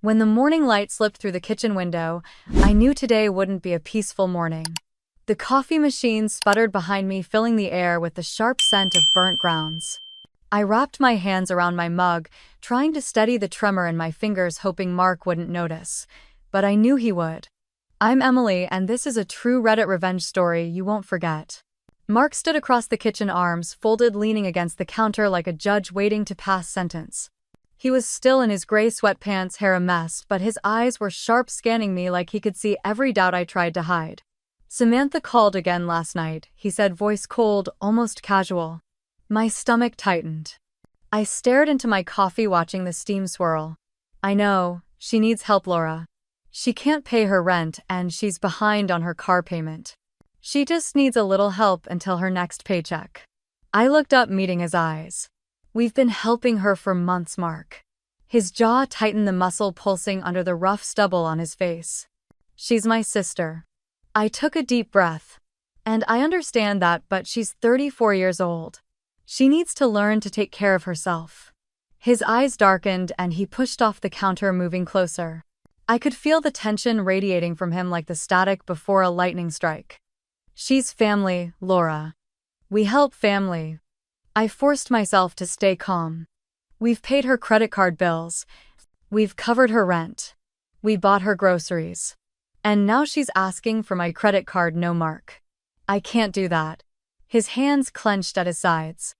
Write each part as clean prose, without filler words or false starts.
When the morning light slipped through the kitchen window, I knew today wouldn't be a peaceful morning. The coffee machine sputtered behind me, filling the air with the sharp scent of burnt grounds. I wrapped my hands around my mug, trying to steady the tremor in my fingers, hoping Mark wouldn't notice. But I knew he would. I'm Emily, and this is a true Reddit revenge story you won't forget. Mark stood across the kitchen, arms folded, leaning against the counter like a judge waiting to pass sentence. He was still in his gray sweatpants, hair a mess, but his eyes were sharp, scanning me like he could see every doubt I tried to hide. "Samantha called again last night," he said, voice cold, almost casual. My stomach tightened. I stared into my coffee, watching the steam swirl. "I know, she needs help, Laura. She can't pay her rent and she's behind on her car payment. She just needs a little help until her next paycheck." I looked up, meeting his eyes. "We've been helping her for months, Mark." His jaw tightened, the muscle pulsing under the rough stubble on his face. "She's my sister." I took a deep breath. "And I understand that, but she's 34 years old. She needs to learn to take care of herself." His eyes darkened and he pushed off the counter, moving closer. I could feel the tension radiating from him like the static before a lightning strike. "She's family, Laura. We help family." I forced myself to stay calm. "We've paid her credit card bills. We've covered her rent. We bought her groceries. And now she's asking for my credit card." "No, Mark. I can't do that." His hands clenched at his sides.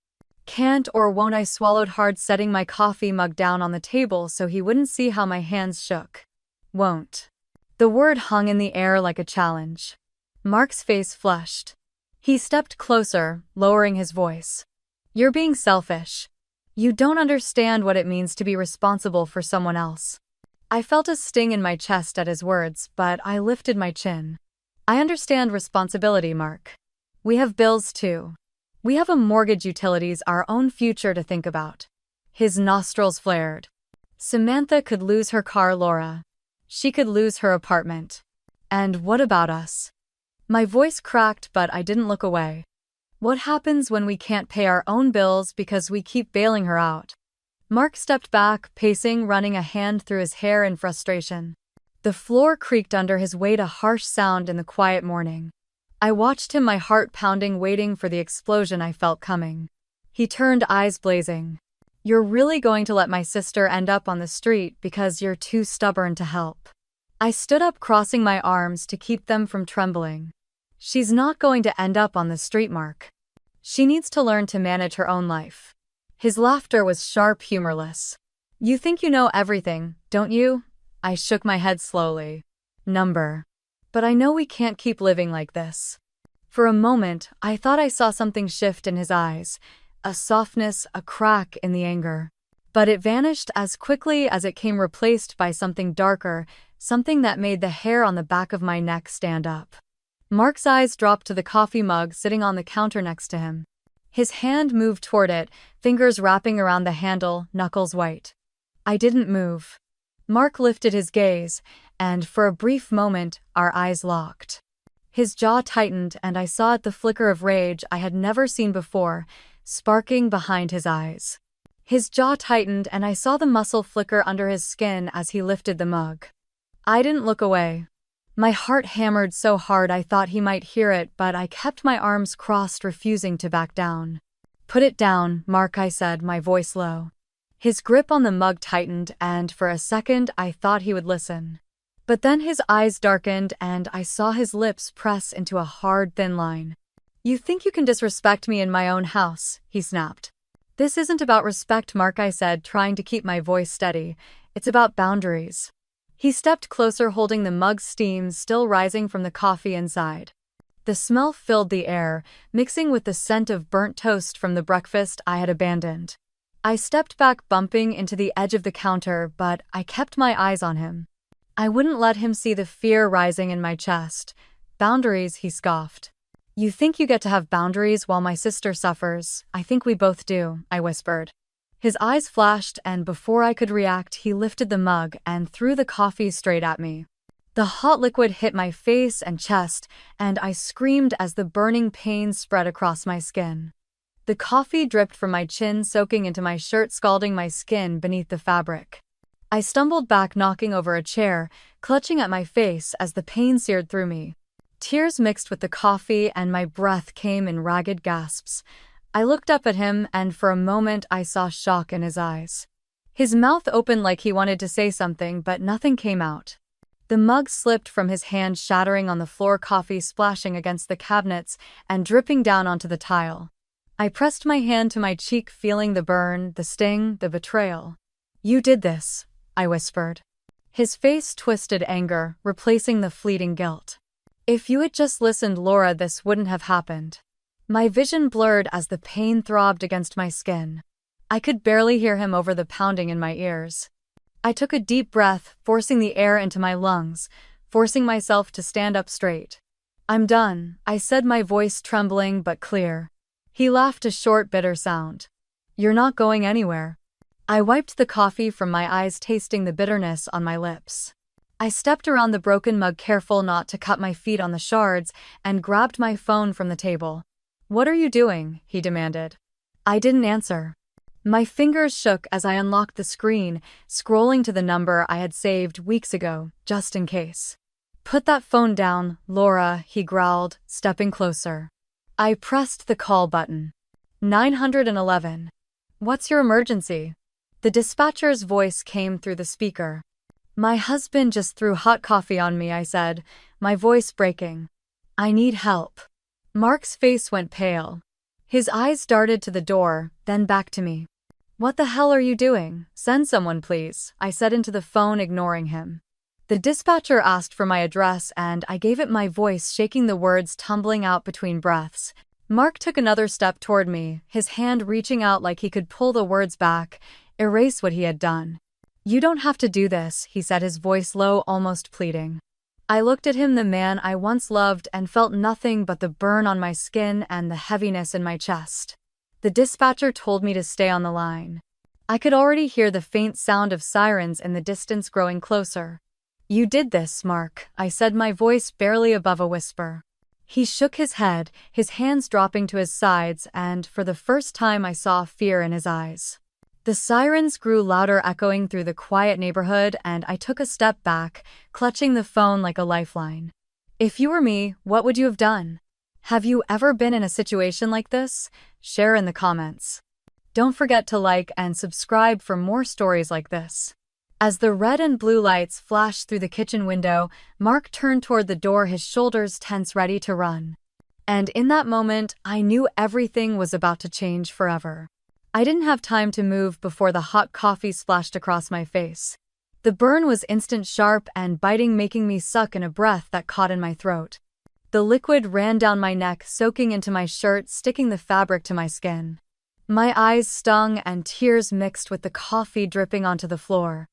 "Can't or won't?" I swallowed hard, setting my coffee mug down on the table so he wouldn't see how my hands shook. "Won't." The word hung in the air like a challenge. Mark's face flushed. He stepped closer, lowering his voice. "You're being selfish. You don't understand what it means to be responsible for someone else." I felt a sting in my chest at his words, but I lifted my chin. "I understand responsibility, Mark. We have bills too. We have a mortgage, utilities, our own future to think about." His nostrils flared. "Samantha could lose her car, Laura. She could lose her apartment. And what about us?" My voice cracked, but I didn't look away. "What happens when we can't pay our own bills because we keep bailing her out?" Mark stepped back, pacing, running a hand through his hair in frustration. The floor creaked under his weight, a harsh sound in the quiet morning. I watched him, my heart pounding, waiting for the explosion I felt coming. He turned, eyes blazing. "You're really going to let my sister end up on the street because you're too stubborn to help?" I stood up, crossing my arms to keep them from trembling. "She's not going to end up on the street, Mark. She needs to learn to manage her own life." His laughter was sharp, humorless. "You think you know everything, don't you?" I shook my head slowly. "Number. But I know we can't keep living like this." For a moment, I thought I saw something shift in his eyes, a softness, a crack in the anger. But it vanished as quickly as it came, replaced by something darker, something that made the hair on the back of my neck stand up. Mark's eyes dropped to the coffee mug sitting on the counter next to him. His hand moved toward it, fingers wrapping around the handle, knuckles white. I didn't move. Mark lifted his gaze, and for a brief moment, our eyes locked. His jaw tightened, and I saw the flicker of rage I had never seen before, sparking behind his eyes. His jaw tightened, and I saw the muscle flicker under his skin as he lifted the mug. I didn't look away. My heart hammered so hard I thought he might hear it, but I kept my arms crossed, refusing to back down. "Put it down, Mark," I said, my voice low. His grip on the mug tightened, and for a second I thought he would listen. But then his eyes darkened, and I saw his lips press into a hard, thin line. "You think you can disrespect me in my own house?" he snapped. "This isn't about respect, Mark," I said, trying to keep my voice steady. "It's about boundaries." He stepped closer, holding the mug's steam still rising from the coffee inside. The smell filled the air, mixing with the scent of burnt toast from the breakfast I had abandoned. I stepped back, bumping into the edge of the counter, but I kept my eyes on him. I wouldn't let him see the fear rising in my chest. "Boundaries," he scoffed. "You think you get to have boundaries while my sister suffers?" "I think we both do," I whispered. His eyes flashed, and before I could react, he lifted the mug and threw the coffee straight at me. The hot liquid hit my face and chest, and I screamed as the burning pain spread across my skin. The coffee dripped from my chin, soaking into my shirt, scalding my skin beneath the fabric. I stumbled back, knocking over a chair, clutching at my face as the pain seared through me. Tears mixed with the coffee and my breath came in ragged gasps. I looked up at him and for a moment I saw shock in his eyes. His mouth opened like he wanted to say something, but nothing came out. The mug slipped from his hand, shattering on the floor, coffee splashing against the cabinets and dripping down onto the tile. I pressed my hand to my cheek, feeling the burn, the sting, the betrayal. "You did this," I whispered. His face twisted, anger replacing the fleeting guilt. "If you had just listened, Laura, this wouldn't have happened." My vision blurred as the pain throbbed against my skin. I could barely hear him over the pounding in my ears. I took a deep breath, forcing the air into my lungs, forcing myself to stand up straight. "I'm done," I said, my voice trembling but clear. He laughed, a short, bitter sound. "You're not going anywhere." I wiped the coffee from my eyes, tasting the bitterness on my lips. I stepped around the broken mug, careful not to cut my feet on the shards, and grabbed my phone from the table. "What are you doing?" he demanded. I didn't answer. My fingers shook as I unlocked the screen, scrolling to the number I had saved weeks ago, just in case. "Put that phone down, Laura," he growled, stepping closer. I pressed the call button. 911. "What's your emergency?" The dispatcher's voice came through the speaker. "My husband just threw hot coffee on me," I said, my voice breaking. "I need help." Mark's face went pale. His eyes darted to the door, then back to me. "What the hell are you doing? Send someone, please," I said into the phone, ignoring him. The dispatcher asked for my address and I gave it, my voice shaking, the words tumbling out between breaths. Mark took another step toward me, his hand reaching out like he could pull the words back, erase what he had done. "You don't have to do this," he said, his voice low, almost pleading. I looked at him, the man I once loved, and felt nothing but the burn on my skin and the heaviness in my chest. The dispatcher told me to stay on the line. I could already hear the faint sound of sirens in the distance growing closer. "You did this, Mark," I said, my voice barely above a whisper. He shook his head, his hands dropping to his sides, and for the first time I saw fear in his eyes. The sirens grew louder, echoing through the quiet neighborhood, and I took a step back, clutching the phone like a lifeline. "If you were me, what would you have done? Have you ever been in a situation like this? Share in the comments. Don't forget to like and subscribe for more stories like this." As the red and blue lights flashed through the kitchen window, Mark turned toward the door, his shoulders tense, ready to run. And in that moment, I knew everything was about to change forever. I didn't have time to move before the hot coffee splashed across my face. The burn was instant, sharp and biting, making me suck in a breath that caught in my throat. The liquid ran down my neck, soaking into my shirt, sticking the fabric to my skin. My eyes stung and tears mixed with the coffee dripping onto the floor.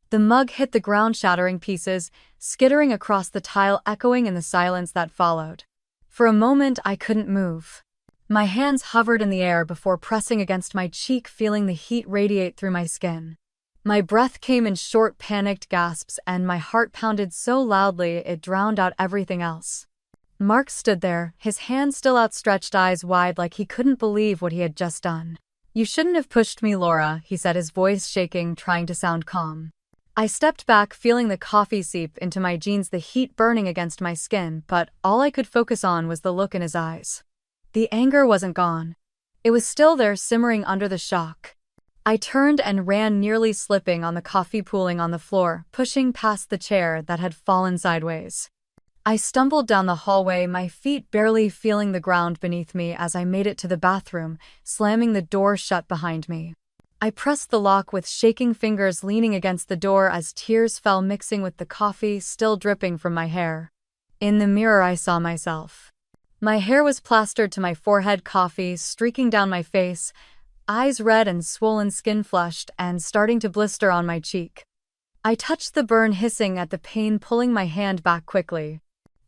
The mug hit the ground, shattering pieces, skittering across the tile, echoing in the silence that followed. For a moment, I couldn't move. My hands hovered in the air before pressing against my cheek, feeling the heat radiate through my skin. My breath came in short, panicked gasps, and my heart pounded so loudly it drowned out everything else. Mark stood there, his hands still outstretched, eyes wide, like he couldn't believe what he had just done. "You shouldn't have pushed me, Laura," he said, his voice shaking, trying to sound calm. I stepped back, feeling the coffee seep into my jeans, the heat burning against my skin, but all I could focus on was the look in his eyes. The anger wasn't gone. It was still there, simmering under the shock. I turned and ran, nearly slipping on the coffee pooling on the floor, pushing past the chair that had fallen sideways. I stumbled down the hallway, my feet barely feeling the ground beneath me as I made it to the bathroom, slamming the door shut behind me. I pressed the lock with shaking fingers, leaning against the door as tears fell, mixing with the coffee still dripping from my hair. In the mirror, I saw myself. My hair was plastered to my forehead, coffee streaking down my face, eyes red and swollen, skin flushed and starting to blister on my cheek. I touched the burn, hissing at the pain, pulling my hand back quickly.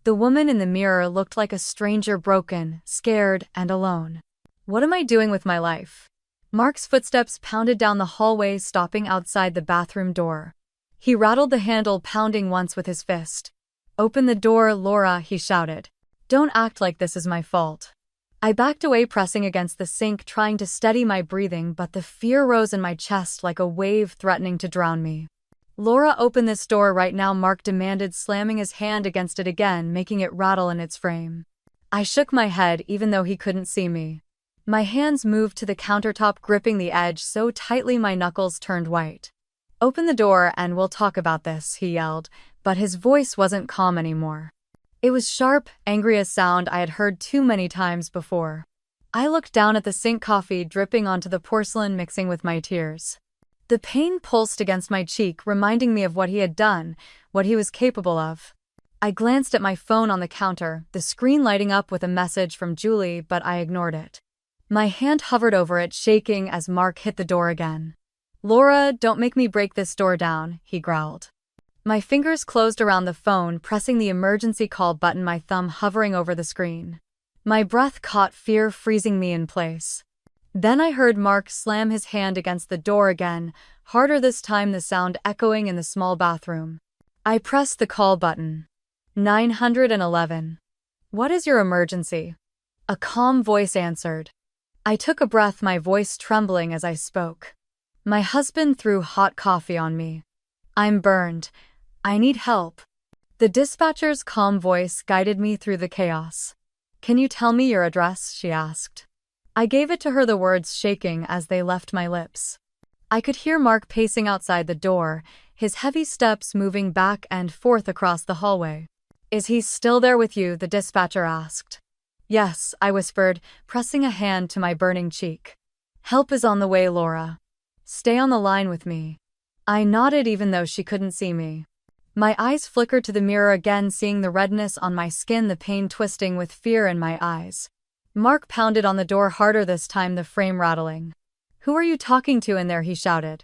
The woman in the mirror looked like a stranger, broken, scared, and alone. What am I doing with my life? Mark's footsteps pounded down the hallway, stopping outside the bathroom door. He rattled the handle, pounding once with his fist. "Open the door, Laura," he shouted. "Don't act like this is my fault." I backed away, pressing against the sink, trying to steady my breathing, but the fear rose in my chest like a wave threatening to drown me. Laura, open this door right now, Mark demanded, slamming his hand against it again, making it rattle in its frame. I shook my head even though he couldn't see me. My hands moved to the countertop, gripping the edge so tightly my knuckles turned white. Open the door and we'll talk about this, he yelled, but his voice wasn't calm anymore. It was sharp, angry, a sound I had heard too many times before. I looked down at the sink, coffee dripping onto the porcelain, mixing with my tears. The pain pulsed against my cheek, reminding me of what he had done, what he was capable of. I glanced at my phone on the counter, the screen lighting up with a message from Julie, but I ignored it. My hand hovered over it, shaking as Mark hit the door again. Laura, don't make me break this door down, he growled. My fingers closed around the phone, pressing the emergency call button, my thumb hovering over the screen. My breath caught, fear freezing me in place. Then I heard Mark slam his hand against the door again, harder this time, the sound echoing in the small bathroom. I pressed the call button. 911. What is your emergency? A calm voice answered. I took a breath, my voice trembling as I spoke. My husband threw hot coffee on me. I'm burned. I need help. The dispatcher's calm voice guided me through the chaos. Can you tell me your address? She asked. I gave it to her, the words shaking as they left my lips. I could hear Mark pacing outside the door, his heavy steps moving back and forth across the hallway. Is he still there with you? The dispatcher asked. Yes, I whispered, pressing a hand to my burning cheek. Help is on the way, Laura. Stay on the line with me. I nodded even though she couldn't see me. My eyes flickered to the mirror again, seeing the redness on my skin, the pain twisting with fear in my eyes. Mark pounded on the door harder this time, the frame rattling. Who are you talking to in there? He shouted.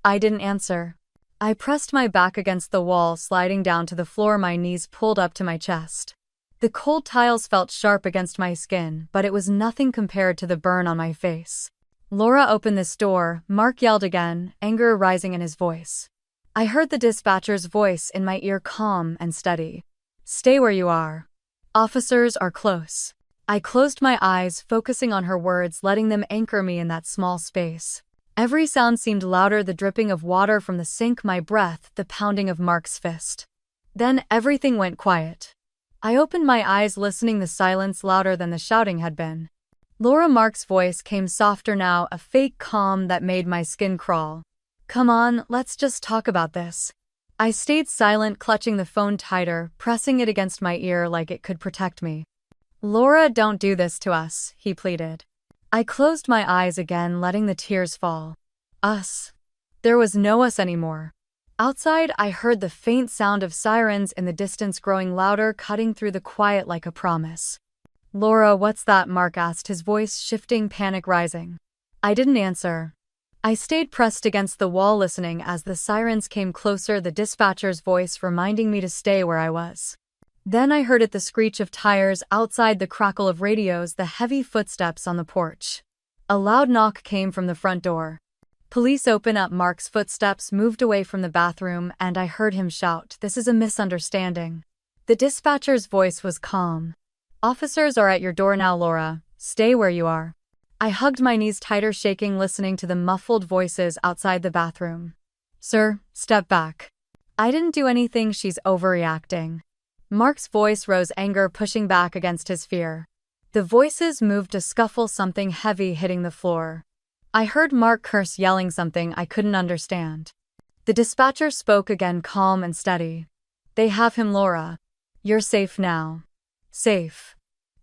I didn't answer. I pressed my back against the wall, sliding down to the floor, my knees pulled up to my chest. The cold tiles felt sharp against my skin, but it was nothing compared to the burn on my face. Laura, open this door, Mark yelled again, anger rising in his voice. I heard the dispatcher's voice in my ear, calm and steady. Stay where you are. Officers are close. I closed my eyes, focusing on her words, letting them anchor me in that small space. Every sound seemed louder, the dripping of water from the sink, my breath, the pounding of Mark's fist. Then everything went quiet. I opened my eyes, listening, the silence louder than the shouting had been. Laura, Mark's voice came softer now, a fake calm that made my skin crawl. Come on, let's just talk about this. I stayed silent, clutching the phone tighter, pressing it against my ear like it could protect me. Laura, don't do this to us, he pleaded. I closed my eyes again, letting the tears fall. Us. There was no us anymore. Outside, I heard the faint sound of sirens in the distance, growing louder, cutting through the quiet like a promise. Laura, what's that? Mark asked, his voice shifting, panic rising. I didn't answer. I stayed pressed against the wall, listening as the sirens came closer, the dispatcher's voice reminding me to stay where I was. Then I heard it, the screech of tires outside, the crackle of radios, the heavy footsteps on the porch. A loud knock came from the front door. Police, open up. Mark's footsteps moved away from the bathroom, and I heard him shout, this is a misunderstanding. The dispatcher's voice was calm. Officers are at your door now, Laura. Stay where you are. I hugged my knees tighter, shaking, listening to the muffled voices outside the bathroom. Sir, step back. I didn't do anything, she's overreacting. Mark's voice rose, anger pushing back against his fear. The voices moved to scuffle, something heavy hitting the floor. I heard Mark curse, yelling something I couldn't understand. The dispatcher spoke again, calm and steady. They have him, Laura. You're safe now. Safe.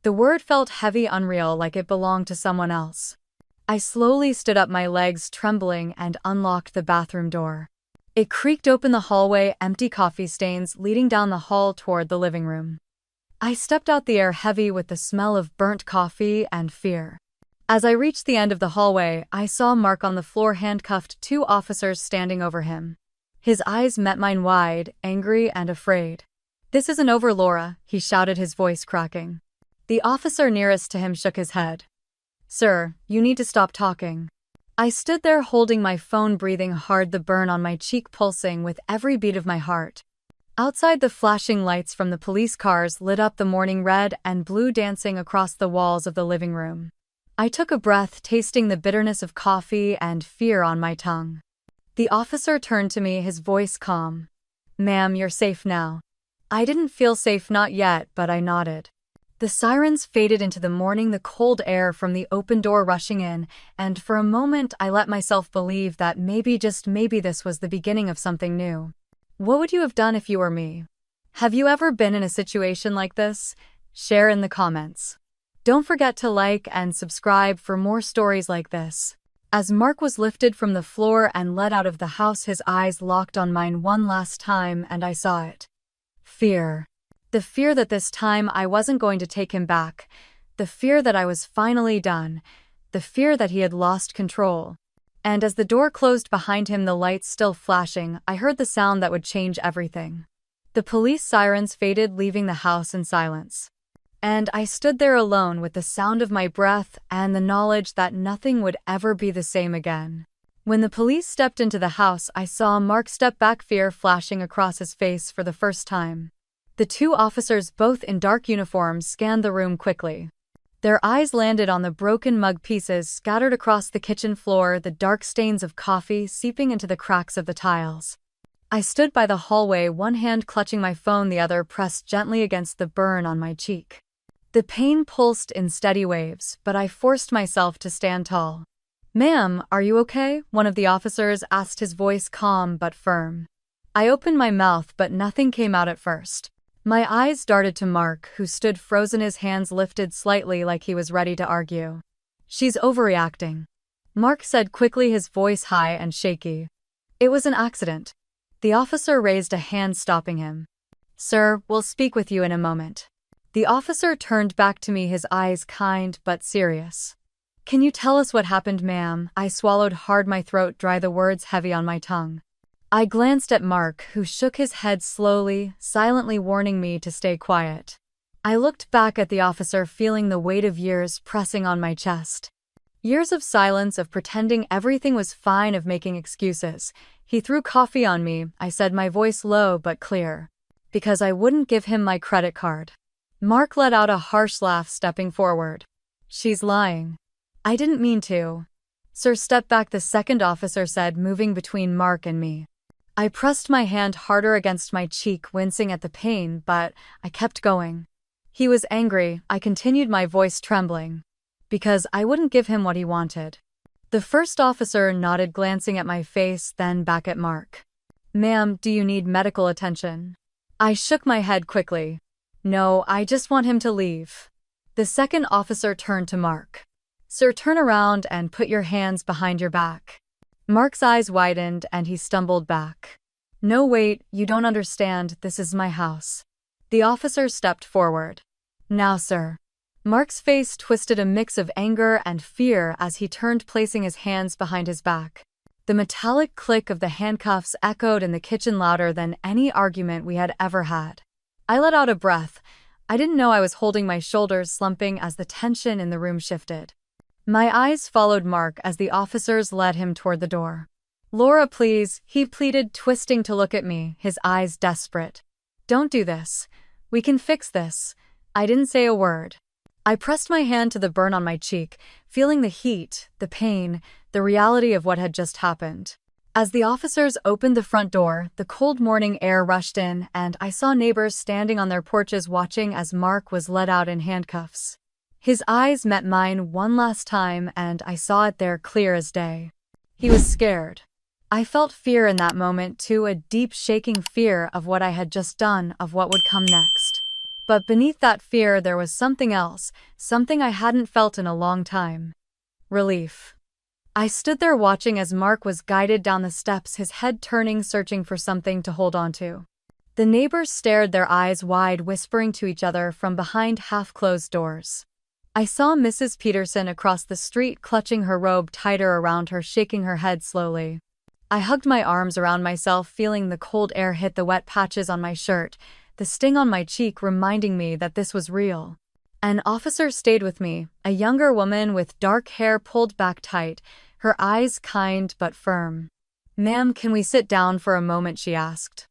The word felt heavy, unreal, like it belonged to someone else. I slowly stood up, my legs trembling, and unlocked the bathroom door. It creaked open, the hallway, empty, coffee stains leading down the hall toward the living room. I stepped out, the air heavy with the smell of burnt coffee and fear. As I reached the end of the hallway, I saw Mark on the floor, handcuffed, 2 officers standing over him. His eyes met mine, wide, angry and afraid. This isn't over, Laura, he shouted, his voice cracking. The officer nearest to him shook his head. Sir, you need to stop talking. I stood there holding my phone, breathing hard, the burn on my cheek pulsing with every beat of my heart. Outside, the flashing lights from the police cars lit up the morning, red and blue dancing across the walls of the living room. I took a breath, tasting the bitterness of coffee and fear on my tongue. The officer turned to me, his voice calm. "Ma'am, you're safe now." I didn't feel safe, not yet, but I nodded. The sirens faded into the morning, the cold air from the open door rushing in, and for a moment I let myself believe that maybe, just maybe, this was the beginning of something new. What would you have done if you were me? Have you ever been in a situation like this? Share in the comments. Don't forget to like and subscribe for more stories like this. As Mark was lifted from the floor and led out of the house, his eyes locked on mine one last time, and I saw it. Fear. The fear that this time I wasn't going to take him back. The fear that I was finally done. The fear that he had lost control. And as the door closed behind him, the lights still flashing, I heard the sound that would change everything. The police sirens faded, leaving the house in silence. And I stood there alone with the sound of my breath and the knowledge that nothing would ever be the same again. When the police stepped into the house, I saw Mark step back, fear flashing across his face for the first time. The two officers, both in dark uniforms, scanned the room quickly. Their eyes landed on the broken mug pieces scattered across the kitchen floor, the dark stains of coffee seeping into the cracks of the tiles. I stood by the hallway, one hand clutching my phone, the other pressed gently against the burn on my cheek. The pain pulsed in steady waves, but I forced myself to stand tall. "Ma'am, are you okay?" one of the officers asked, his voice calm but firm. I opened my mouth, but nothing came out at first. My eyes darted to Mark, who stood frozen, his hands lifted slightly like he was ready to argue. "She's overreacting," Mark said quickly, his voice high and shaky. "It was an accident." The officer raised a hand, stopping him. "Sir, we'll speak with you in a moment." The officer turned back to me, his eyes kind but serious. "Can you tell us what happened, ma'am?" I swallowed hard, my throat dry, the words heavy on my tongue. I glanced at Mark, who shook his head slowly, silently warning me to stay quiet. I looked back at the officer, feeling the weight of years pressing on my chest. Years of silence, of pretending everything was fine, of making excuses. He threw coffee on me, I said, my voice low but clear. "Because I wouldn't give him my credit card." Mark let out a harsh laugh, stepping forward. "She's lying." "I didn't mean to." "Sir, step back," the second officer said, moving between Mark and me. I pressed my hand harder against my cheek, wincing at the pain, but I kept going. "He was angry," I continued, my voice trembling. "Because I wouldn't give him what he wanted." The first officer nodded, glancing at my face, then back at Mark. "Ma'am, do you need medical attention?" I shook my head quickly. "No, I just want him to leave." The second officer turned to Mark. "Sir, turn around and put your hands behind your back." Mark's eyes widened and he stumbled back. "No, wait, you don't understand, this is my house." The officer stepped forward. "Now, sir." Mark's face twisted, a mix of anger and fear as he turned, placing his hands behind his back. The metallic click of the handcuffs echoed in the kitchen louder than any argument we had ever had. I let out a breath. I didn't know I was holding my shoulders slumping as the tension in the room shifted. My eyes followed Mark as the officers led him toward the door. "Laura, please," he pleaded, twisting to look at me, his eyes desperate. "Don't do this. We can fix this." I didn't say a word. I pressed my hand to the burn on my cheek, feeling the heat, the pain, the reality of what had just happened. As the officers opened the front door, the cold morning air rushed in, and I saw neighbors standing on their porches watching as Mark was led out in handcuffs. His eyes met mine one last time, and I saw it there clear as day. He was scared. I felt fear in that moment too, a deep shaking fear of what I had just done, of what would come next. But beneath that fear there was something else, something I hadn't felt in a long time. Relief. I stood there watching as Mark was guided down the steps, his head turning, searching for something to hold onto. The neighbors stared, their eyes wide, whispering to each other from behind half-closed doors. I saw Mrs. Peterson across the street, clutching her robe tighter around her, shaking her head slowly. I hugged my arms around myself, feeling the cold air hit the wet patches on my shirt, the sting on my cheek reminding me that this was real. An officer stayed with me, a younger woman with dark hair pulled back tight, her eyes kind but firm. "Ma'am, can we sit down for a moment?" she asked.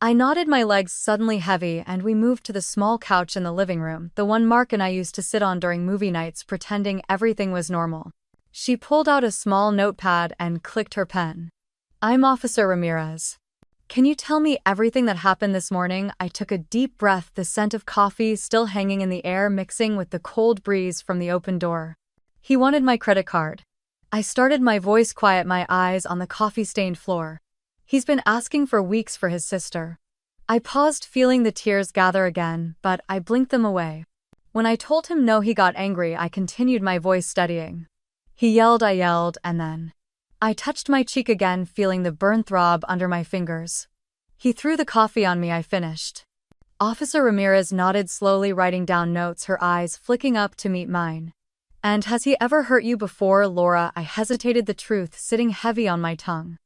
I nodded, my legs suddenly heavy, and we moved to the small couch in the living room, the one Mark and I used to sit on during movie nights, pretending everything was normal. She pulled out a small notepad and clicked her pen. I'm Officer Ramirez. Can you tell me everything that happened this morning? I took a deep breath, the scent of coffee still hanging in the air mixing with the cold breeze from the open door. He wanted my credit card. I started, my voice quiet, my eyes on the coffee-stained floor. He's been asking for weeks for his sister. I paused, feeling the tears gather again, but I blinked them away. When I told him no, he got angry. I continued, my voice steadying. He yelled, I yelled, and then I touched my cheek again, feeling the burn throb under my fingers. He threw the coffee on me. I finished. Officer Ramirez nodded slowly, writing down notes, her eyes flicking up to meet mine. And has he ever hurt you before, Laura? I hesitated, the truth sitting heavy on my tongue.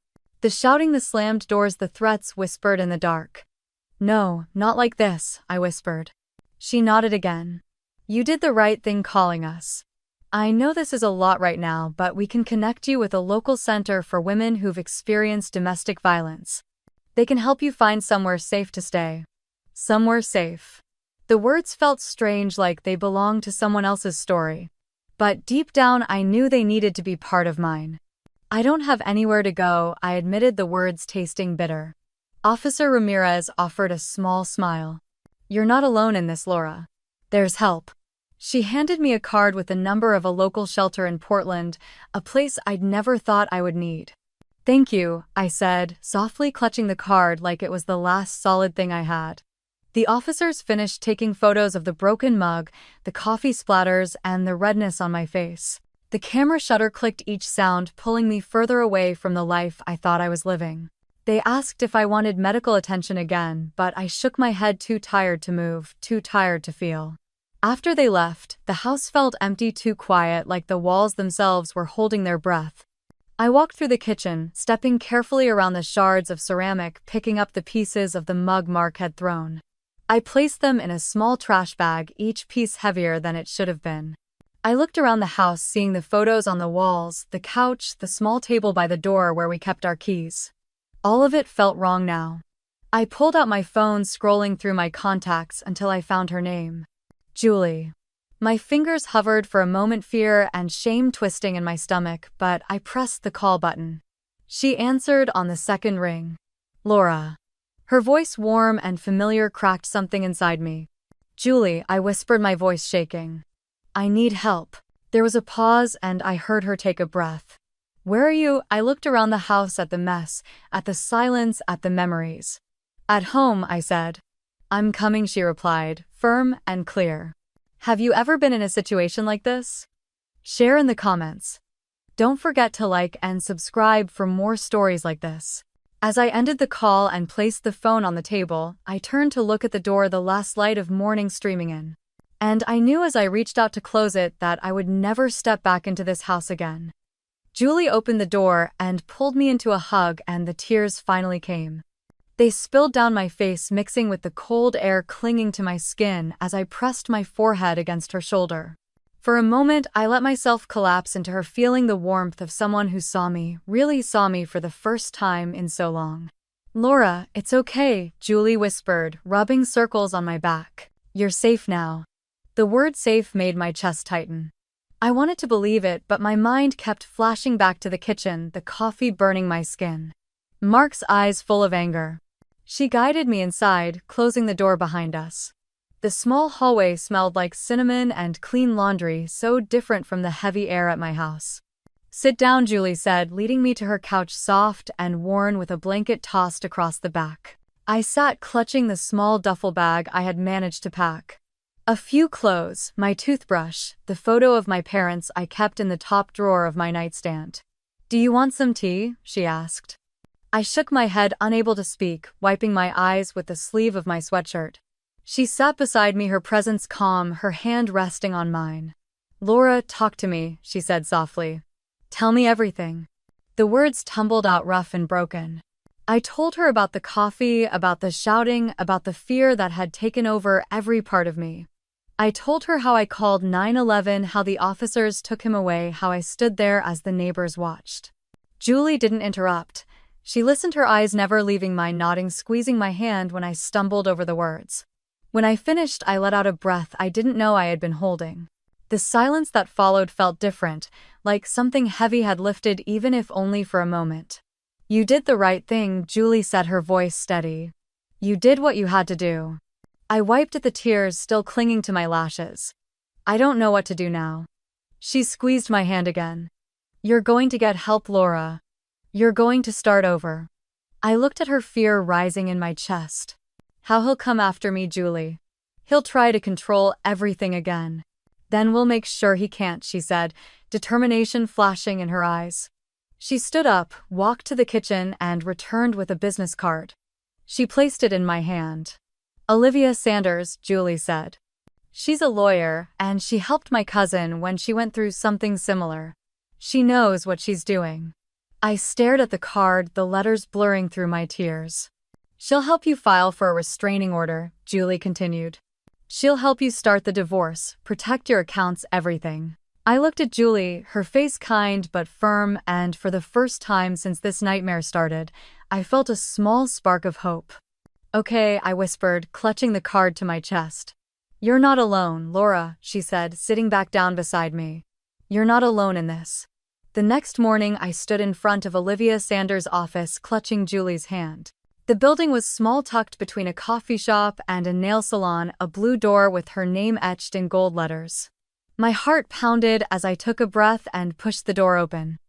The shouting, the slammed doors, the threats whispered in the dark. No, not like this, I whispered. She nodded again. You did the right thing calling us. I know this is a lot right now, but we can connect you with a local center for women who've experienced domestic violence. They can help you find somewhere safe to stay. Somewhere safe. The words felt strange, like they belonged to someone else's story. But deep down, I knew they needed to be part of mine. I don't have anywhere to go, I admitted, the words tasting bitter. Officer Ramirez offered a small smile. You're not alone in this, Laura. There's help. She handed me a card with the number of a local shelter in Portland, a place I'd never thought I would need. Thank you, I said, softly clutching the card like it was the last solid thing I had. The officers finished taking photos of the broken mug, the coffee splatters, and the redness on my face. The camera shutter clicked, each sound pulling me further away from the life I thought I was living. They asked if I wanted medical attention again, but I shook my head, too tired to move, too tired to feel. After they left, the house felt empty, too quiet, like the walls themselves were holding their breath. I walked through the kitchen, stepping carefully around the shards of ceramic, picking up the pieces of the mug Mark had thrown. I placed them in a small trash bag, each piece heavier than it should have been. I looked around the house, seeing the photos on the walls, the couch, the small table by the door where we kept our keys. All of it felt wrong now. I pulled out my phone, scrolling through my contacts until I found her name. Julie. My fingers hovered for a moment, fear and shame twisting in my stomach, but I pressed the call button. She answered on the second ring. Laura. Her voice, warm and familiar, cracked something inside me. Julie, I whispered, my voice shaking. I need help. There was a pause, and I heard her take a breath. Where are you? I looked around the house, at the mess, at the silence, at the memories. At home, I said. I'm coming, she replied, firm and clear. Have you ever been in a situation like this? Share in the comments. Don't forget to like and subscribe for more stories like this. As I ended the call and placed the phone on the table, I turned to look at the door, the last light of morning streaming in. And I knew as I reached out to close it that I would never step back into this house again. Julie opened the door and pulled me into a hug, and the tears finally came. They spilled down my face, mixing with the cold air clinging to my skin as I pressed my forehead against her shoulder. For a moment, I let myself collapse into her, feeling the warmth of someone who saw me, really saw me for the first time in so long. Laura, it's okay, Julie whispered, rubbing circles on my back. You're safe now. The word safe made my chest tighten. I wanted to believe it, but my mind kept flashing back to the kitchen, the coffee burning my skin. Mark's eyes full of anger. She guided me inside, closing the door behind us. The small hallway smelled like cinnamon and clean laundry, so different from the heavy air at my house. Sit down, Julie said, leading me to her couch, soft and worn, with a blanket tossed across the back. I sat, clutching the small duffel bag I had managed to pack. A few clothes, my toothbrush, the photo of my parents I kept in the top drawer of my nightstand. Do you want some tea? She asked. I shook my head, unable to speak, wiping my eyes with the sleeve of my sweatshirt. She sat beside me, her presence calm, her hand resting on mine. Laura, talk to me, she said softly. Tell me everything. The words tumbled out rough and broken. I told her about the coffee, about the shouting, about the fear that had taken over every part of me. I told her how I called 911, how the officers took him away, how I stood there as the neighbors watched. Julie didn't interrupt. She listened, her eyes never leaving mine, nodding, squeezing my hand when I stumbled over the words. When I finished, I let out a breath I didn't know I had been holding. The silence that followed felt different, like something heavy had lifted, even if only for a moment. You did the right thing, Julie said, her voice steady. You did what you had to do. I wiped at the tears still clinging to my lashes. I don't know what to do now. She squeezed my hand again. You're going to get help, Laura. You're going to start over. I looked at her, fear rising in my chest. How he'll come after me, Julie. He'll try to control everything again. Then we'll make sure he can't, she said, determination flashing in her eyes. She stood up, walked to the kitchen, and returned with a business card. She placed it in my hand. Olivia Sanders, Julie said. She's a lawyer, and she helped my cousin when she went through something similar. She knows what she's doing. I stared at the card, the letters blurring through my tears. She'll help you file for a restraining order, Julie continued. She'll help you start the divorce, protect your accounts, everything. I looked at Julie, her face kind but firm, and for the first time since this nightmare started, I felt a small spark of hope. Okay, I whispered, clutching the card to my chest. You're not alone, Laura, she said, sitting back down beside me. You're not alone in this. The next morning, I stood in front of Olivia Sanders' office, clutching Julie's hand. The building was small, tucked between a coffee shop and a nail salon, a blue door with her name etched in gold letters. My heart pounded as I took a breath and pushed the door open.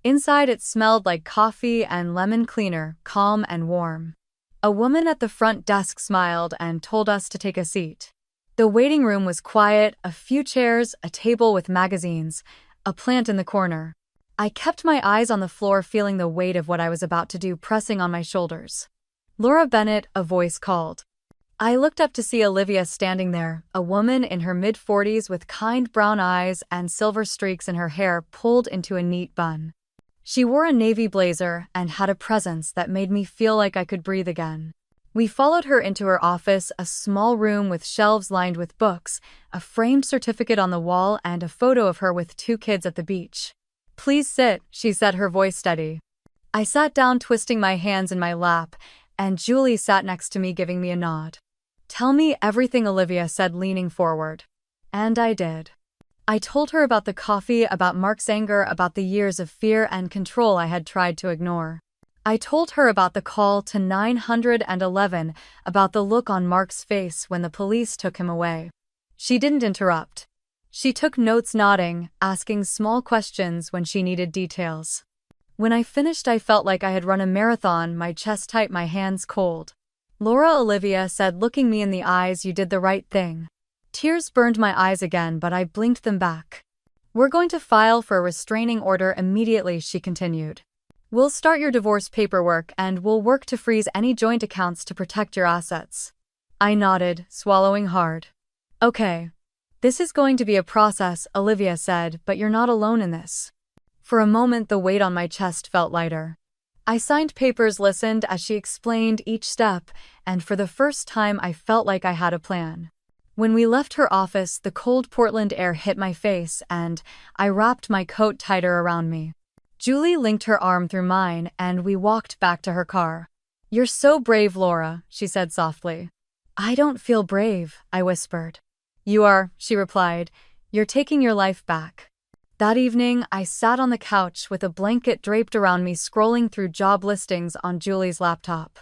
Inside, it smelled like coffee and lemon cleaner, calm and warm. A woman at the front desk smiled and told us to take a seat. The waiting room was quiet, a few chairs, a table with magazines, a plant in the corner. I kept my eyes on the floor, feeling the weight of what I was about to do pressing on my shoulders. Laura Bennett, a voice called. I looked up to see Olivia standing there, a woman in her mid-40s with kind brown eyes and silver streaks in her hair pulled into a neat bun. She wore a navy blazer and had a presence that made me feel like I could breathe again. We followed her into her office, a small room with shelves lined with books, a framed certificate on the wall, and a photo of her with 2 kids at the beach. Please sit, she said, her voice steady. I sat down, twisting my hands in my lap, and Julie sat next to me, giving me a nod. Tell me everything, Olivia said, leaning forward. And I did. I told her about the coffee, about Mark's anger, about the years of fear and control I had tried to ignore. I told her about the call to 911, about the look on Mark's face when the police took him away. She didn't interrupt. She took notes, nodding, asking small questions when she needed details. When I finished, I felt like I had run a marathon, my chest tight, my hands cold. Laura, Olivia said, looking me in the eyes, you did the right thing. Tears burned my eyes again, but I blinked them back. We're going to file for a restraining order immediately, she continued. We'll start your divorce paperwork and we'll work to freeze any joint accounts to protect your assets. I nodded, swallowing hard. Okay. This is going to be a process, Olivia said, but you're not alone in this. For a moment, the weight on my chest felt lighter. I signed papers, listened as she explained each step, and for the first time I felt like I had a plan. When we left her office, the cold Portland air hit my face and I wrapped my coat tighter around me. Julie linked her arm through mine and we walked back to her car. You're so brave, Laura, she said softly. I don't feel brave, I whispered. You are, she replied. You're taking your life back. That evening, I sat on the couch with a blanket draped around me, scrolling through job listings on Julie's laptop.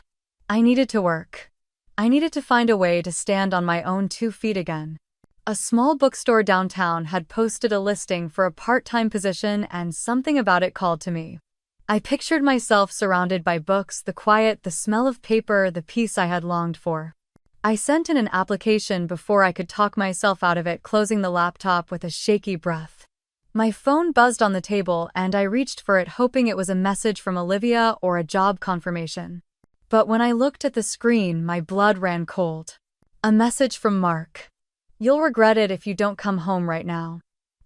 I needed to work. I needed to find a way to stand on my own 2 feet again. A small bookstore downtown had posted a listing for a part-time position, and something about it called to me. I pictured myself surrounded by books, the quiet, the smell of paper, the peace I had longed for. I sent in an application before I could talk myself out of it, closing the laptop with a shaky breath. My phone buzzed on the table and I reached for it, hoping it was a message from Olivia or a job confirmation. But when I looked at the screen, my blood ran cold. A message from Mark. You'll regret it if you don't come home right now.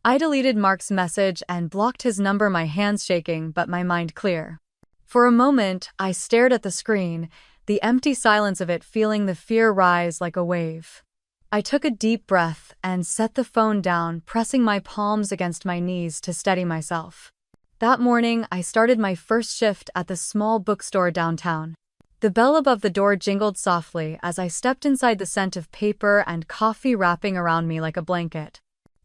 I deleted Mark's message and blocked his number, my hands shaking but my mind clear. For a moment, I stared at the screen, the empty silence of it, feeling the fear rise like a wave. I took a deep breath and set the phone down, pressing my palms against my knees to steady myself. That morning, I started my first shift at the small bookstore downtown. The bell above the door jingled softly as I stepped inside, the scent of paper and coffee wrapping around me like a blanket.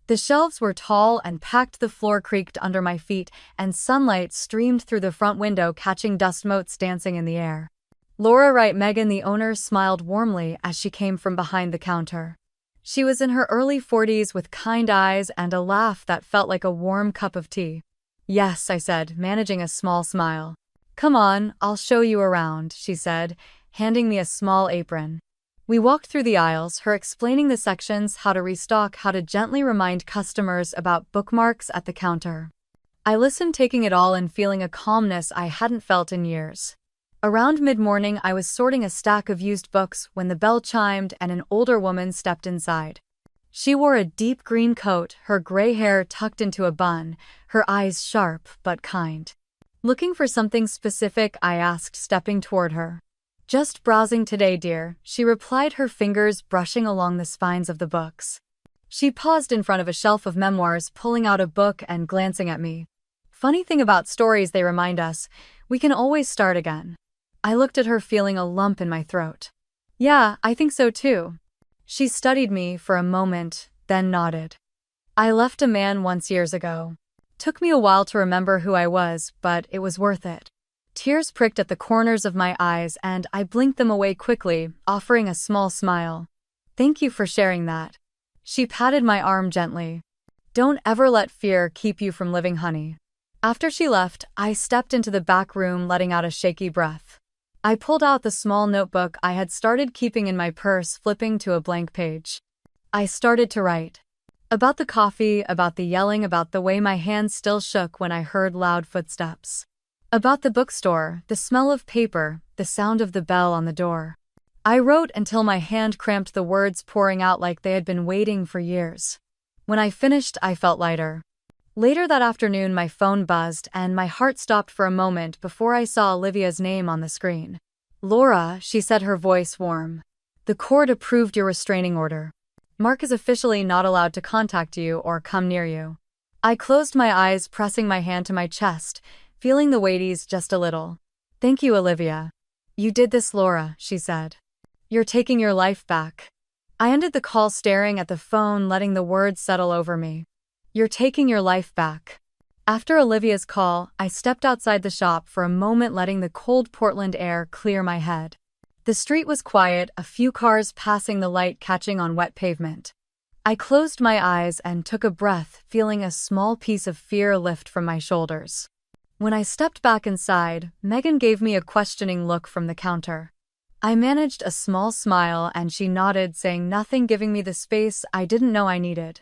The shelves were tall and packed, the floor creaked under my feet, and sunlight streamed through the front window, catching dust motes dancing in the air. Laura Wright. Megan, the owner, smiled warmly as she came from behind the counter. She was in her early 40s with kind eyes and a laugh that felt like a warm cup of tea. Yes, I said, managing a small smile. Come on, I'll show you around, she said, handing me a small apron. We walked through the aisles, her explaining the sections, how to restock, how to gently remind customers about bookmarks at the counter. I listened, taking it all in, feeling a calmness I hadn't felt in years. Around mid-morning, I was sorting a stack of used books when the bell chimed and an older woman stepped inside. She wore a deep green coat, her gray hair tucked into a bun, her eyes sharp but kind. Looking for something specific? I asked, stepping toward her. Just browsing today, dear, she replied, her fingers brushing along the spines of the books. She paused in front of a shelf of memoirs, pulling out a book and glancing at me. Funny thing about stories, they remind us, we can always start again. I looked at her, feeling a lump in my throat. Yeah, I think so too. She studied me for a moment, then nodded. I left a man once years ago. Took me a while to remember who I was, but it was worth it. Tears pricked at the corners of my eyes and I blinked them away quickly, offering a small smile. Thank you for sharing that. She patted my arm gently. Don't ever let fear keep you from living, honey. After she left, I stepped into the back room, letting out a shaky breath. I pulled out the small notebook I had started keeping in my purse, flipping to a blank page. I started to write. About the coffee, about the yelling, about the way my hands still shook when I heard loud footsteps. About the bookstore, the smell of paper, the sound of the bell on the door. I wrote until my hand cramped, the words pouring out like they had been waiting for years. When I finished, I felt lighter. Later that afternoon, my phone buzzed and my heart stopped for a moment before I saw Olivia's name on the screen. Laura, she said, her voice warm. The court approved your restraining order. Mark is officially not allowed to contact you or come near you. I closed my eyes, pressing my hand to my chest, feeling the weight ease just a little. Thank you, Olivia. You did this, Laura, she said. You're taking your life back. I ended the call, staring at the phone, letting the words settle over me. You're taking your life back. After Olivia's call, I stepped outside the shop for a moment, letting the cold Portland air clear my head. The street was quiet, a few cars passing, the light catching on wet pavement. I closed my eyes and took a breath, feeling a small piece of fear lift from my shoulders. When I stepped back inside, Megan gave me a questioning look from the counter. I managed a small smile and she nodded, saying nothing, giving me the space I didn't know I needed.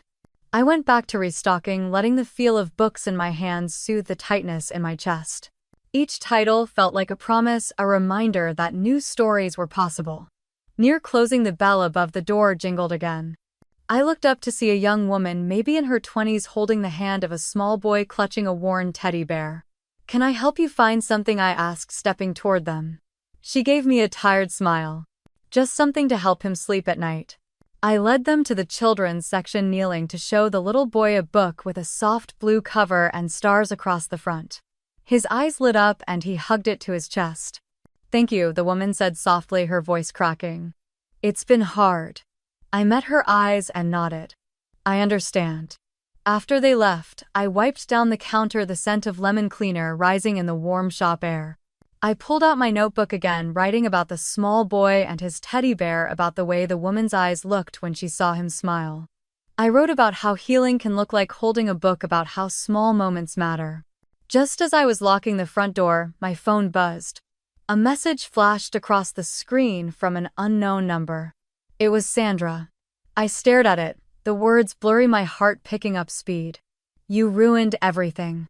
I went back to restocking, letting the feel of books in my hands soothe the tightness in my chest. Each title felt like a promise, a reminder that new stories were possible. Near closing, the bell above the door jingled again. I looked up to see a young woman, maybe in her 20s, holding the hand of a small boy clutching a worn teddy bear. Can I help you find something? I asked, stepping toward them. She gave me a tired smile. Just something to help him sleep at night. I led them to the children's section, kneeling to show the little boy a book with a soft blue cover and stars across the front. His eyes lit up and he hugged it to his chest. Thank you, the woman said softly, her voice cracking. It's been hard. I met her eyes and nodded. I understand. After they left, I wiped down the counter, the scent of lemon cleaner rising in the warm shop air. I pulled out my notebook again, writing about the small boy and his teddy bear, about the way the woman's eyes looked when she saw him smile. I wrote about how healing can look like holding a book, about how small moments matter. Just as I was locking the front door, my phone buzzed. A message flashed across the screen from an unknown number. It was Sandra. I stared at it, the words blurry, my heart picking up speed. You ruined everything.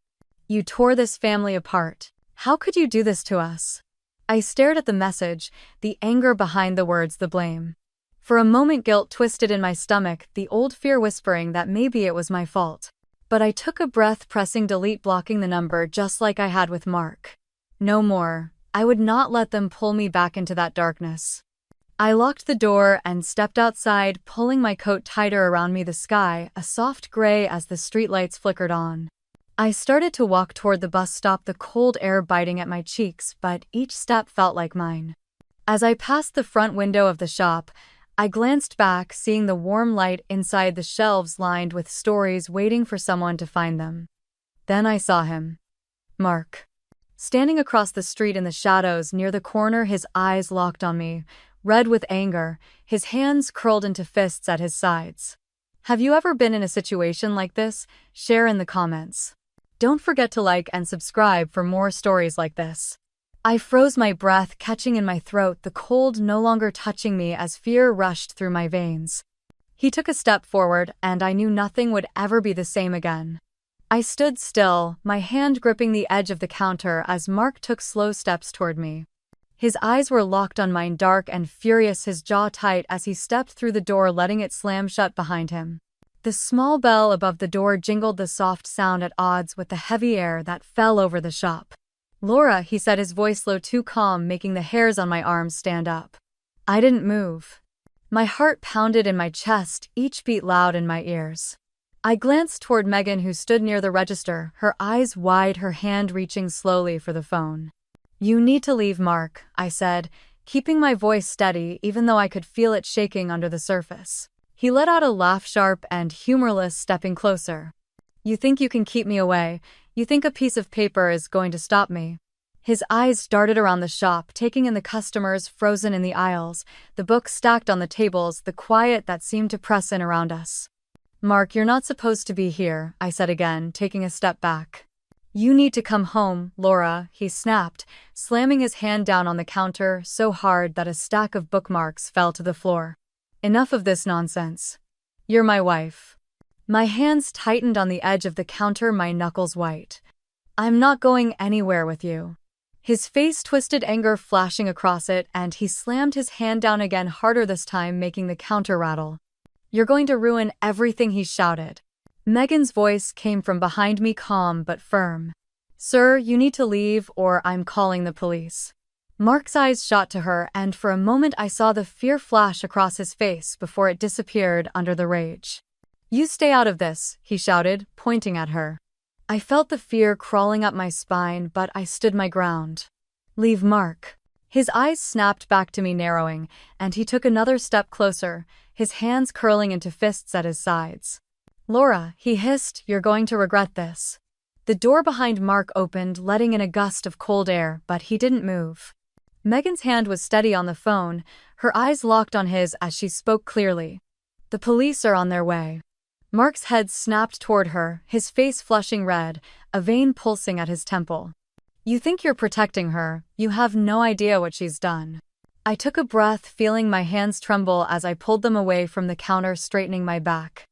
You tore this family apart. How could you do this to us? I stared at the message, the anger behind the words, the blame. For a moment, guilt twisted in my stomach, the old fear whispering that maybe it was my fault. But I took a breath, pressing delete, blocking the number just like I had with Mark. No more. I would not let them pull me back into that darkness. I locked the door and stepped outside, pulling my coat tighter around me, the sky a soft gray as the streetlights flickered on. I started to walk toward the bus stop, the cold air biting at my cheeks, but each step felt like mine. As I passed the front window of the shop, I glanced back, seeing the warm light inside the shelves lined with stories waiting for someone to find them. Then I saw him. Mark. Standing across the street in the shadows near the corner, his eyes locked on me, red with anger, his hands curled into fists at his sides. Have you ever been in a situation like this? Share in the comments. Don't forget to like and subscribe for more stories like this. I froze, my breath catching in my throat, the cold no longer touching me as fear rushed through my veins. He took a step forward, and I knew nothing would ever be the same again. I stood still, my hand gripping the edge of the counter as Mark took slow steps toward me. His eyes were locked on mine, dark and furious, his jaw tight as he stepped through the door, letting it slam shut behind him. The small bell above the door jingled, the soft sound at odds with the heavy air that fell over the shop. "Laura," he said, his voice low, too calm, making the hairs on my arms stand up. I didn't move. My heart pounded in my chest, each beat loud in my ears. I glanced toward Megan, who stood near the register, her eyes wide, her hand reaching slowly for the phone. "You need to leave, Mark," I said, keeping my voice steady even though I could feel it shaking under the surface. He let out a laugh, sharp and humorless, stepping closer. "You think you can keep me away? You think a piece of paper is going to stop me?" His eyes darted around the shop, taking in the customers frozen in the aisles, the books stacked on the tables, the quiet that seemed to press in around us. "Mark, you're not supposed to be here," I said again, taking a step back. "You need to come home, Laura," he snapped, slamming his hand down on the counter so hard that a stack of bookmarks fell to the floor. "Enough of this nonsense. You're my wife." My hands tightened on the edge of the counter, my knuckles white. "I'm not going anywhere with you." His face twisted, anger flashing across it, and he slammed his hand down again, harder this time, making the counter rattle. "You're going to ruin everything," he shouted. Megan's voice came from behind me, calm but firm. "Sir, you need to leave or I'm calling the police." Mark's eyes shot to her, and for a moment I saw the fear flash across his face before it disappeared under the rage. "You stay out of this," he shouted, pointing at her. I felt the fear crawling up my spine, but I stood my ground. "Leave, Mark." His eyes snapped back to me, narrowing, and he took another step closer, his hands curling into fists at his sides. "Laura," he hissed, "you're going to regret this." The door behind Mark opened, letting in a gust of cold air, but he didn't move. Megan's hand was steady on the phone, her eyes locked on his as she spoke clearly. "The police are on their way." Mark's head snapped toward her, his face flushing red, a vein pulsing at his temple. "You think you're protecting her, you have no idea what she's done." I took a breath, feeling my hands tremble as I pulled them away from the counter, straightening my back.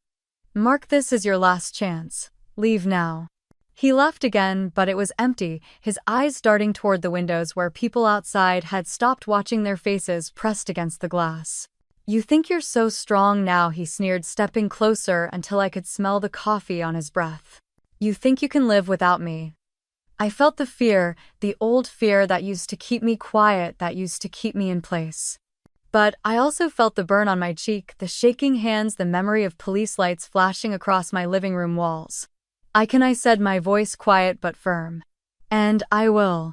"Mark, this is your last chance. Leave now." He laughed again, but it was empty, his eyes darting toward the windows where people outside had stopped watching, their faces pressed against the glass. "You think you're so strong now," he sneered, stepping closer until I could smell the coffee on his breath. "You think you can live without me." I felt the fear, the old fear that used to keep me quiet, that used to keep me in place. But I also felt the burn on my cheek, the shaking hands, the memory of police lights flashing across my living room walls. I said, my voice quiet but firm. "And I will."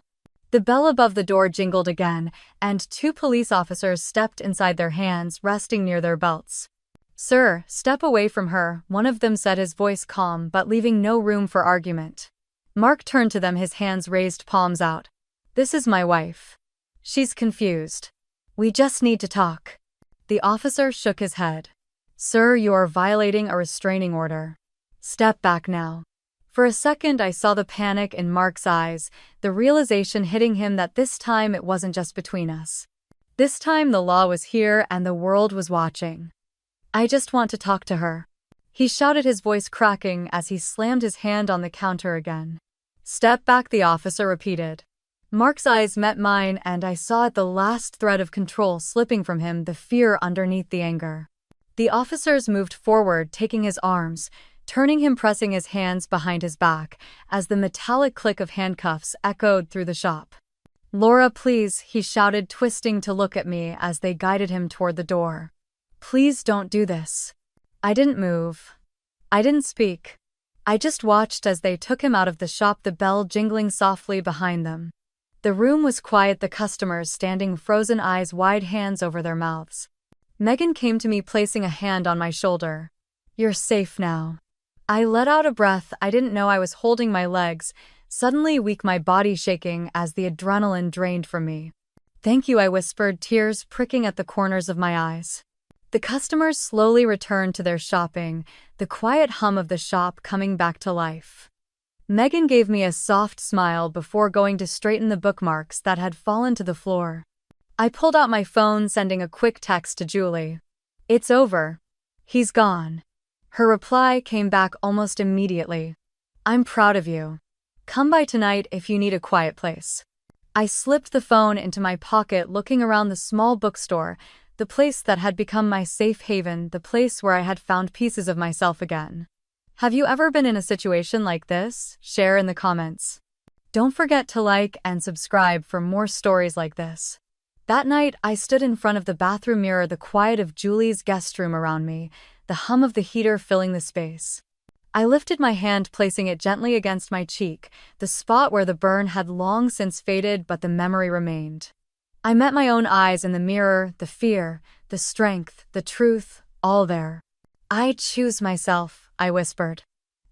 The bell above the door jingled again, and 2 police officers stepped inside, their hands resting near their belts. "Sir, step away from her," one of them said, his voice calm but leaving no room for argument. Mark turned to them, his hands raised, palms out. "This is my wife. She's confused. We just need to talk." The officer shook his head. "Sir, you are violating a restraining order. Step back now." For a second I saw the panic in Mark's eyes, the realization hitting him that this time it wasn't just between us. This time the law was here and the world was watching. "I just want to talk to her," he shouted, his voice cracking as he slammed his hand on the counter again. "Step back," the officer repeated. Mark's eyes met mine, and I saw the last thread of control slipping from him, the fear underneath the anger. The officers moved forward, taking his arms, turning him, pressing his hands behind his back, as the metallic click of handcuffs echoed through the shop. "Laura, please," he shouted, twisting to look at me as they guided him toward the door. "Please don't do this." I didn't move. I didn't speak. I just watched as they took him out of the shop, the bell jingling softly behind them. The room was quiet, the customers standing frozen, eyes wide, hands over their mouths. Megan came to me, placing a hand on my shoulder. "You're safe now." I let out a breath. I didn't know I was holding my legs, suddenly weak, my body shaking as the adrenaline drained from me. "Thank you," I whispered, tears pricking at the corners of my eyes. The customers slowly returned to their shopping, the quiet hum of the shop coming back to life. Megan gave me a soft smile before going to straighten the bookmarks that had fallen to the floor. I pulled out my phone, sending a quick text to Julie. "It's over. He's gone." Her reply came back almost immediately. "I'm proud of you. Come by tonight if you need a quiet place." I slipped the phone into my pocket, looking around the small bookstore, the place that had become my safe haven, the place where I had found pieces of myself again. Have you ever been in a situation like this? Share in the comments. Don't forget to like and subscribe for more stories like this. That night, I stood in front of the bathroom mirror, the quiet of Julie's guest room around me, the hum of the heater filling the space. I lifted my hand, placing it gently against my cheek, the spot where the burn had long since faded, but the memory remained. I met my own eyes in the mirror, the fear, the strength, the truth, all there. "I choose myself," I whispered.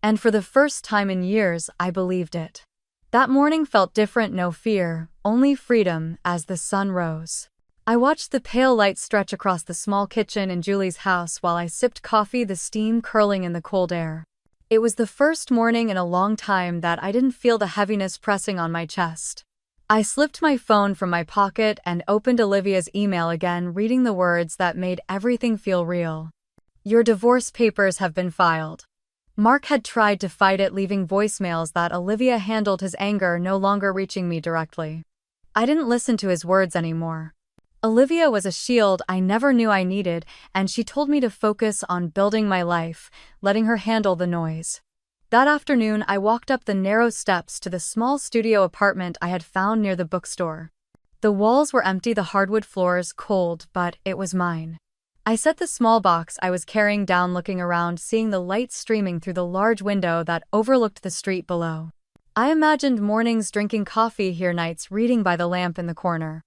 And for the first time in years, I believed it. That morning felt different, no fear, only freedom as the sun rose. I watched the pale light stretch across the small kitchen in Julie's house while I sipped coffee, the steam curling in the cold air. It was the first morning in a long time that I didn't feel the heaviness pressing on my chest. I slipped my phone from my pocket and opened Olivia's email again, reading the words that made everything feel real. "Your divorce papers have been filed." Mark had tried to fight it, leaving voicemails that Olivia handled, his anger no longer reaching me directly. I didn't listen to his words anymore. Olivia was a shield I never knew I needed, and she told me to focus on building my life, letting her handle the noise. That afternoon, I walked up the narrow steps to the small studio apartment I had found near the bookstore. The walls were empty, the hardwood floors cold, but it was mine. I set the small box I was carrying down, looking around, seeing the light streaming through the large window that overlooked the street below. I imagined mornings drinking coffee here, nights reading by the lamp in the corner.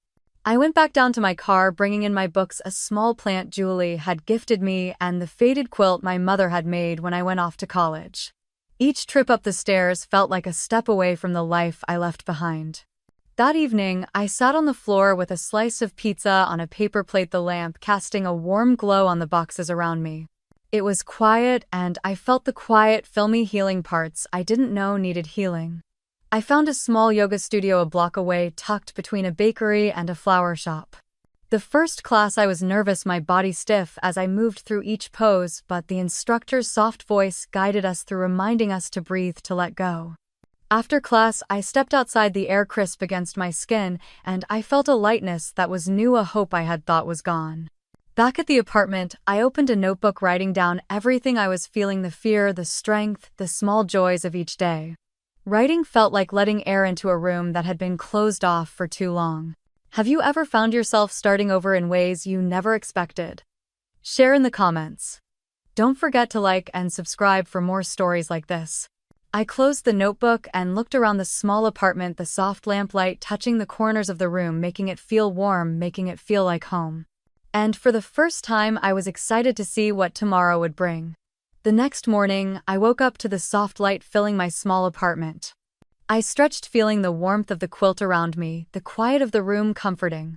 I went back down to my car, bringing in my books, a small plant Julie had gifted me, and the faded quilt my mother had made when I went off to college. Each trip up the stairs felt like a step away from the life I left behind. That evening, I sat on the floor with a slice of pizza on a paper plate, the lamp casting a warm glow on the boxes around me. It was quiet, and I felt the quiet fill me, healing parts I didn't know needed healing. I found a small yoga studio a block away, tucked between a bakery and a flower shop. The first class, I was nervous, my body stiff as I moved through each pose, but the instructor's soft voice guided us through, reminding us to breathe, to let go. After class, I stepped outside, the air crisp against my skin, and I felt a lightness that was new, a hope I had thought was gone. Back at the apartment, I opened a notebook, writing down everything I was feeling, the fear, the strength, the small joys of each day. Writing felt like letting air into a room that had been closed off for too long. Have you ever found yourself starting over in ways you never expected? Share in the comments. Don't forget to like and subscribe for more stories like this. I closed the notebook and looked around the small apartment, the soft lamplight touching the corners of the room, making it feel warm, making it feel like home. And for the first time, I was excited to see what tomorrow would bring. The next morning, I woke up to the soft light filling my small apartment. I stretched, feeling the warmth of the quilt around me, the quiet of the room comforting.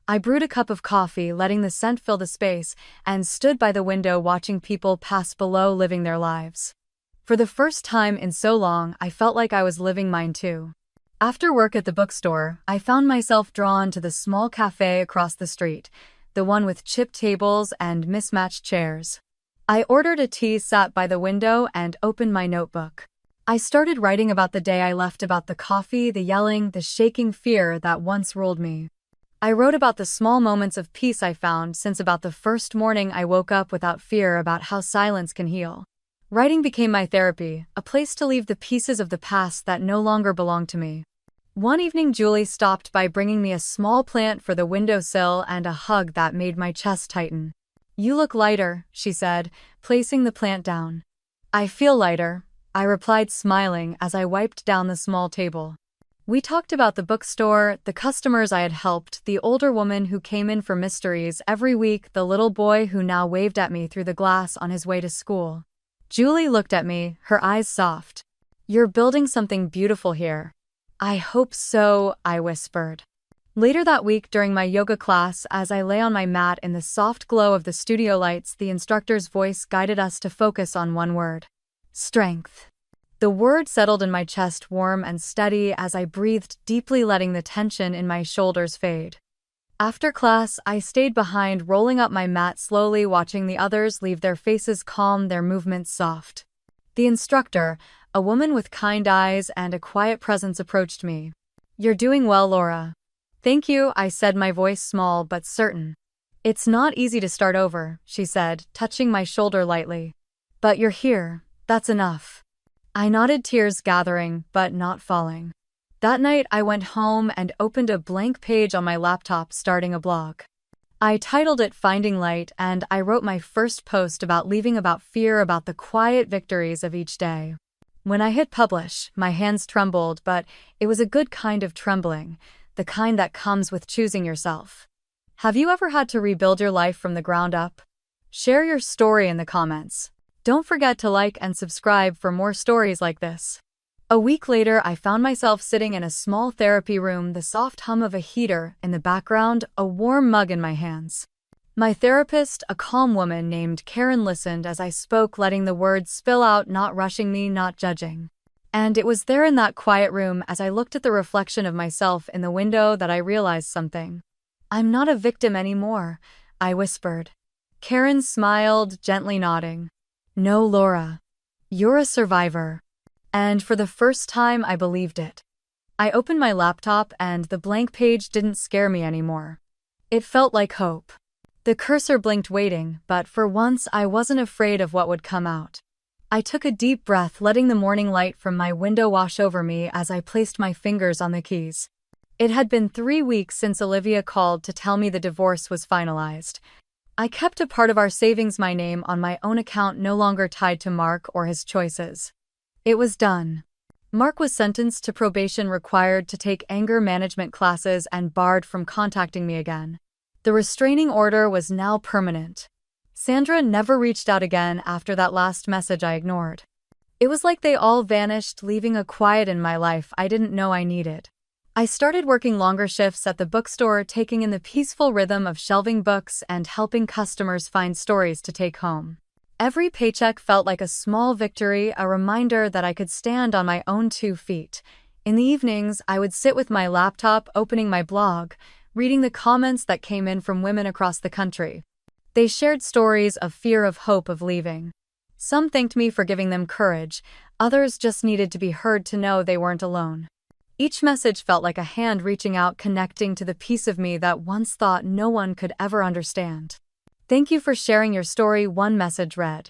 I brewed a cup of coffee, letting the scent fill the space, and stood by the window watching people pass below, living their lives. For the first time in so long, I felt like I was living mine too. After work at the bookstore, I found myself drawn to the small cafe across the street, the one with chipped tables and mismatched chairs. I ordered a tea, sat by the window, and opened my notebook. I started writing about the day I left, about the coffee, the yelling, the shaking fear that once ruled me. I wrote about the small moments of peace I found since, about the first morning I woke up without fear, about how silence can heal. Writing became my therapy, a place to leave the pieces of the past that no longer belonged to me. One evening, Julie stopped by, bringing me a small plant for the windowsill and a hug that made my chest tighten. "You look lighter," she said, placing the plant down. "I feel lighter," I replied, smiling as I wiped down the small table. We talked about the bookstore, the customers I had helped, the older woman who came in for mysteries every week, the little boy who now waved at me through the glass on his way to school. Julie looked at me, her eyes soft. "You're building something beautiful here." "I hope so," I whispered. Later that week during my yoga class, as I lay on my mat in the soft glow of the studio lights, the instructor's voice guided us to focus on one word: strength. The word settled in my chest warm and steady as I breathed deeply, letting the tension in my shoulders fade. After class, I stayed behind, rolling up my mat slowly, watching the others leave, their faces calm, their movements soft. The instructor, a woman with kind eyes and a quiet presence, approached me. "You're doing well, Laura." "Thank you," I said, my voice small but certain. "It's not easy to start over," she said, touching my shoulder lightly. "But you're here, that's enough." I nodded, tears gathering, but not falling. That night, I went home and opened a blank page on my laptop, starting a blog. I titled it Finding Light, and I wrote my first post about leaving, about fear, about the quiet victories of each day. When I hit publish, my hands trembled, but it was a good kind of trembling, the kind that comes with choosing yourself. Have you ever had to rebuild your life from the ground up? Share your story in the comments. Don't forget to like and subscribe for more stories like this. A week later, I found myself sitting in a small therapy room, the soft hum of a heater in the background, a warm mug in my hands. My therapist, a calm woman named Karen, listened as I spoke, letting the words spill out, not rushing me, not judging. And it was there in that quiet room, as I looked at the reflection of myself in the window, that I realized something. "I'm not a victim anymore," I whispered. Karen smiled, gently nodding. "No, Laura. You're a survivor." And for the first time, I believed it. I opened my laptop, and the blank page didn't scare me anymore. It felt like hope. The cursor blinked, waiting, but for once I wasn't afraid of what would come out. I took a deep breath, letting the morning light from my window wash over me as I placed my fingers on the keys. It had been 3 weeks since Olivia called to tell me the divorce was finalized. I kept a part of our savings, my name on my own account, no longer tied to Mark or his choices. It was done. Mark was sentenced to probation, required to take anger management classes, and barred from contacting me again. The restraining order was now permanent. Sandra never reached out again after that last message I ignored. It was like they all vanished, leaving a quiet in my life I didn't know I needed. I started working longer shifts at the bookstore, taking in the peaceful rhythm of shelving books and helping customers find stories to take home. Every paycheck felt like a small victory, a reminder that I could stand on my own 2 feet. In the evenings, I would sit with my laptop, opening my blog, reading the comments that came in from women across the country. They shared stories of fear, of hope, of leaving. Some thanked me for giving them courage, others just needed to be heard, to know they weren't alone. Each message felt like a hand reaching out, connecting to the piece of me that once thought no one could ever understand. "Thank you for sharing your story," one message read.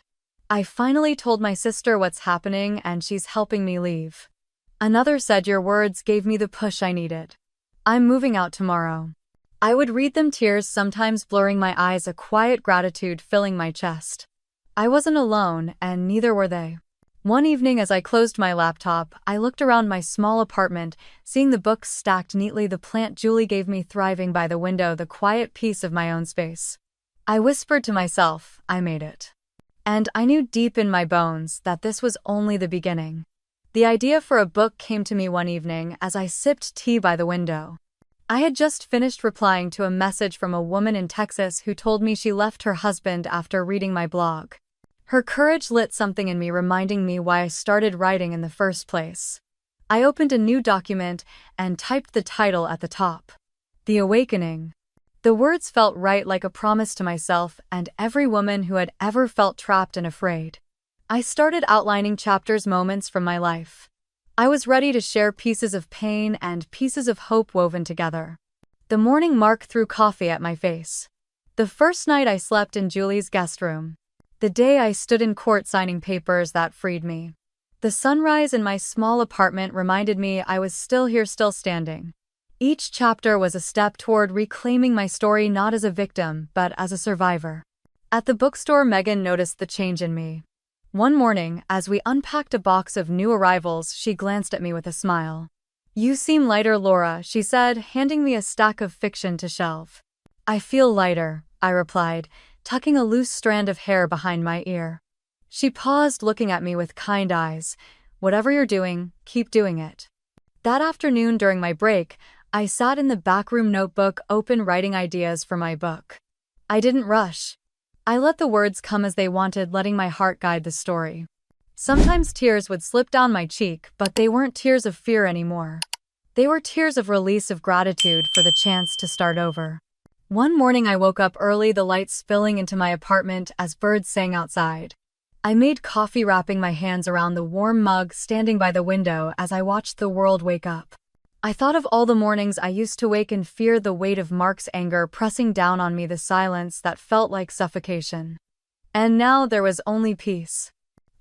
"I finally told my sister what's happening and she's helping me leave." Another said, "Your words gave me the push I needed. I'm moving out tomorrow." I would read them, tears sometimes blurring my eyes, a quiet gratitude filling my chest. I wasn't alone, and neither were they. One evening, as I closed my laptop, I looked around my small apartment, seeing the books stacked neatly, the plant Julie gave me thriving by the window, the quiet peace of my own space. I whispered to myself, I made it. And I knew deep in my bones that this was only the beginning. The idea for a book came to me one evening as I sipped tea by the window. I had just finished replying to a message from a woman in Texas who told me she left her husband after reading my blog. Her courage lit something in me, reminding me why I started writing in the first place. I opened a new document and typed the title at the top. The Awakening. The words felt right, like a promise to myself and every woman who had ever felt trapped and afraid. I started outlining chapters, moments from my life. I was ready to share pieces of pain and pieces of hope woven together. The morning Mark threw coffee at my face. The first night I slept in Julie's guest room. The day I stood in court signing papers that freed me. The sunrise in my small apartment reminded me I was still here, still standing. Each chapter was a step toward reclaiming my story, not as a victim, but as a survivor. At the bookstore, Megan noticed the change in me. One morning, as we unpacked a box of new arrivals, she glanced at me with a smile. You seem lighter, Laura, she said, handing me a stack of fiction to shelve. I feel lighter, I replied, tucking a loose strand of hair behind my ear. She paused, looking at me with kind eyes. Whatever you're doing, keep doing it. That afternoon during my break, I sat in the backroom, notebook open, writing ideas for my book. I didn't rush. I let the words come as they wanted, letting my heart guide the story. Sometimes tears would slip down my cheek, but they weren't tears of fear anymore. They were tears of release, of gratitude for the chance to start over. One morning I woke up early, the light spilling into my apartment as birds sang outside. I made coffee, wrapping my hands around the warm mug, standing by the window as I watched the world wake up. I thought of all the mornings I used to wake in fear, the weight of Mark's anger pressing down on me, the silence that felt like suffocation. And now there was only peace.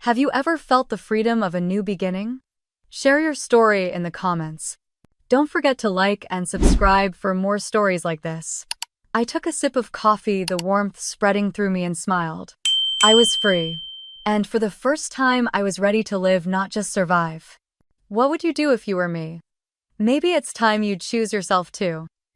Have you ever felt the freedom of a new beginning? Share your story in the comments. Don't forget to like and subscribe for more stories like this. I took a sip of coffee, the warmth spreading through me, and smiled. I was free. And for the first time, I was ready to live, not just survive. What would you do if you were me? Maybe it's time you'd choose yourself too.